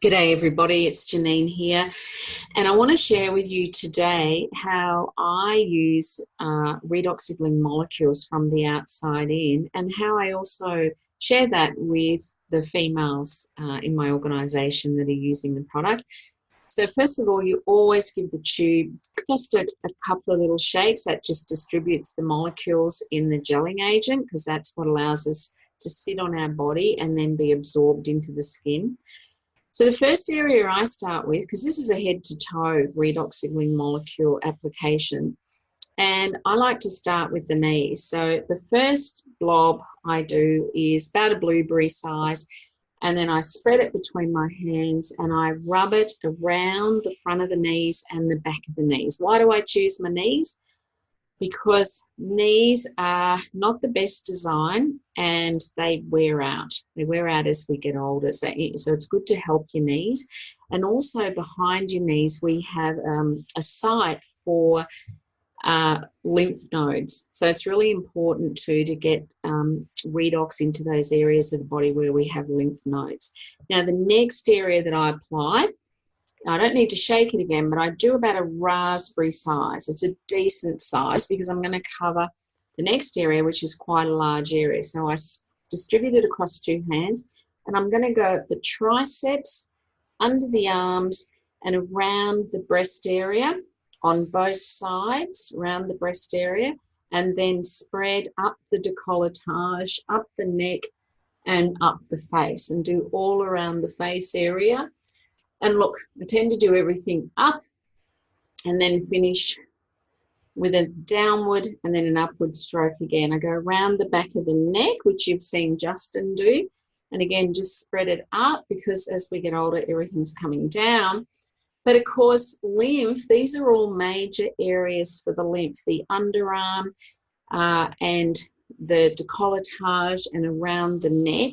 G'day everybody, it's Janine here, and I want to share with you today how I use redox signaling molecules from the outside in, and how I also share that with the females in my organisation that are using the product. So first of all, you always give the tube just a couple of little shakes. That just distributes the molecules in the gelling agent, because that's what allows us to sit on our body and then be absorbed into the skin. So the first area I start with, because this is a head-to-toe redox signaling molecule application, and I like to start with the knees. So the first blob I do is about a blueberry size, and then I spread it between my hands and I rub it around the front of the knees and the back of the knees. Why do I choose my knees? Because knees are not the best design and they wear out. They wear out as we get older. So it's good to help your knees. And also behind your knees, we have a site for lymph nodes. So it's really important to get redox into those areas of the body where we have lymph nodes. Now, the next area that I apply, I don't need to shake it again, but I do about a raspberry size. It's a decent size because I'm going to cover the next area, which is quite a large area. So I distribute it across two hands, and I'm going to go at the triceps, under the arms, and around the breast area on both sides, around the breast area, and then spread up the décolletage, up the neck, and up the face, and do all around the face area. And look, I tend to do everything up and then finish with a downward and then an upward stroke again. I go around the back of the neck, which you've seen Justin do. And again, just spread it up, because as we get older, everything's coming down. But of course, lymph, these are all major areas for the lymph, the underarm and the décolletage and around the neck.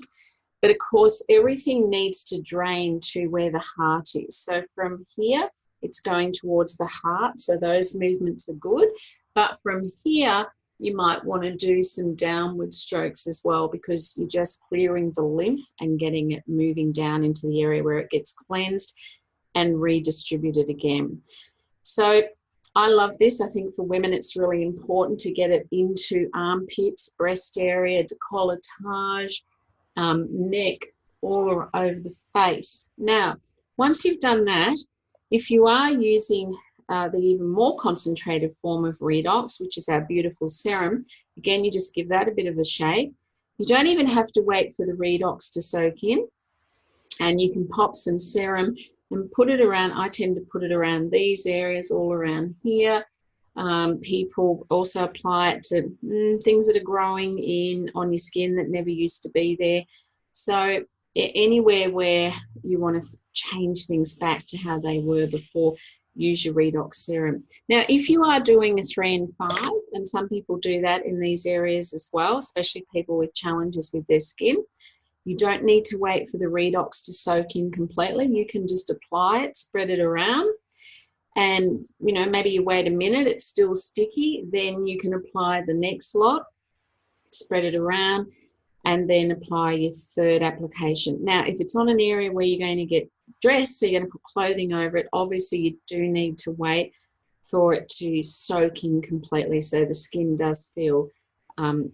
But of course, everything needs to drain to where the heart is. So from here, it's going towards the heart. So those movements are good. But from here, you might want to do some downward strokes as well, because you're just clearing the lymph and getting it moving down into the area where it gets cleansed and redistributed again. So I love this. I think for women, it's really important to get it into armpits, breast area, décolletage, neck, all over the face. Now, once you've done that, if you are using the even more concentrated form of redox, which is our beautiful serum, again, you just give that a bit of a shake. You don't even have to wait for the redox to soak in, and you can pop some serum and put it around. I tend to put it around these areas, all around here. People also apply it to things that are growing on your skin that never used to be there. So anywhere where you want to change things back to how they were before, use your redox serum. Now, if you are doing a 3 and 5, and some people do that in these areas as well, especially people with challenges with their skin, you don't need to wait for the redox to soak in completely. You can just apply it, spread it around, and maybe you wait a minute, it's still sticky, then you can apply the next lot, spread it around, and then apply your third application. Now, if it's on an area where you're going to get dressed, so you're going to put clothing over it, obviously you do need to wait for it to soak in completely, so the skin does feel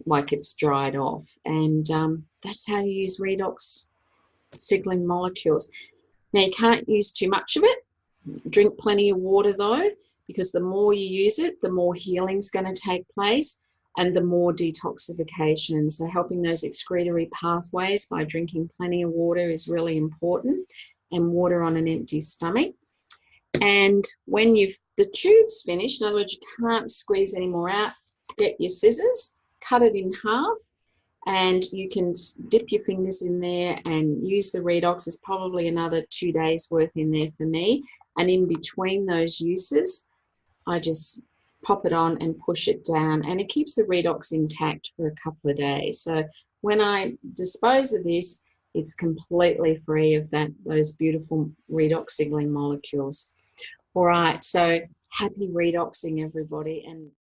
like it's dried off. And that's how you use redox signaling molecules. Now, you can't use too much of it. Drink plenty of water though, because the more you use it, the more healing's going to take place and the more detoxification. So helping those excretory pathways by drinking plenty of water is really important, and water on an empty stomach. And when the tube's finished, in other words, you can't squeeze any more out, get your scissors, cut it in half, and you can dip your fingers in there and use the redox. There's probably another 2 days worth in there for me. And in between those uses, I just pop it on and push it down, and it keeps the redox intact for a couple of days. So when I dispose of this, it's completely free of those beautiful redox signaling molecules. All right, so happy redoxing, everybody. And